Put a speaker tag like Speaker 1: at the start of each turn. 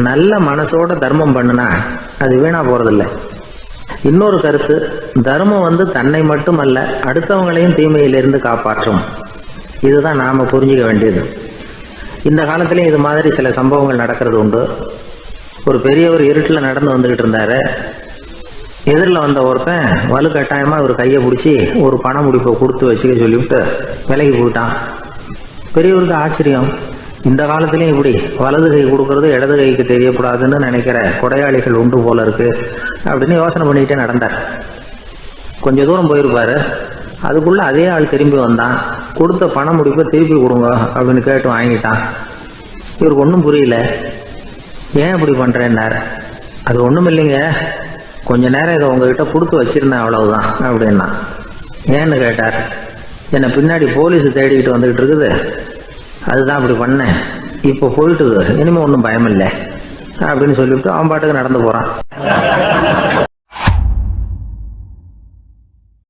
Speaker 1: நல்ல மனசோட தர்மம் பண்ணுனா அது வீணா போறதில்ல. இன்னொரு கருத்து, தர்மம் தன்னை மட்டுமல்ல அடுத்தவங்களையும் தீமையிலிருந்து காப்பாற்றும். இதுதான் நாம புரிஞ்சுக்க வேண்டியது. இந்த காலத்திலயும் இது மாதிரி சில சம்பவங்கள் நடக்கிறது உண்டு. ஒரு பெரியவர் இருட்டில் நடந்து வந்துகிட்டு இருந்தாரு. எதிரில் வந்த ஒருத்தன் வலுக்கட்டாயமா ஒரு கையை பிடிச்சி ஒரு பண முடிப்பை கொடுத்து வச்சுக்க சொல்லிவிட்டு விலகி போயிட்டான். பெரியவருக்கு ஆச்சரியம், இந்த காலத்திலயும் இப்படி வலது கை கொடுக்கறது இடது கைக்கு தெரியக்கூடாதுன்னு நினைக்கிற கொடையாளிகள் உண்டு போல இருக்கு அப்படின்னு யோசனை பண்ணிக்கிட்டே நடந்தார். கொஞ்சம் தூரம் போயிருப்பாரு. அதுக்குள்ள அதே ஆள் திரும்பி வந்தான். கொடுத்த பண முடிப்பை திருப்பி கொடுங்க அப்படின்னு கேட்டு வாங்கிட்டான். இவருக்கு ஒன்றும் புரியல. ஏன் இப்படி பண்றேன்னார். அது ஒன்றும் இல்லைங்க, கொஞ்ச நேரம் இதை உங்ககிட்ட கொடுத்து வச்சிருந்தேன் அவ்வளவுதான் அப்படின்னா. ஏன்னு கேட்டார். என்னை பின்னாடி போலீஸ் தேடிக்கிட்டு வந்துகிட்டு இருக்குது, அதுதான் அப்படி பண்ணேன், இப்போ போயிட்டுது, இனிமே ஒன்றும் பயமில்லை அப்படின்னு சொல்லிவிட்டு அவன் பாட்டுக்கு நடந்து போறான்.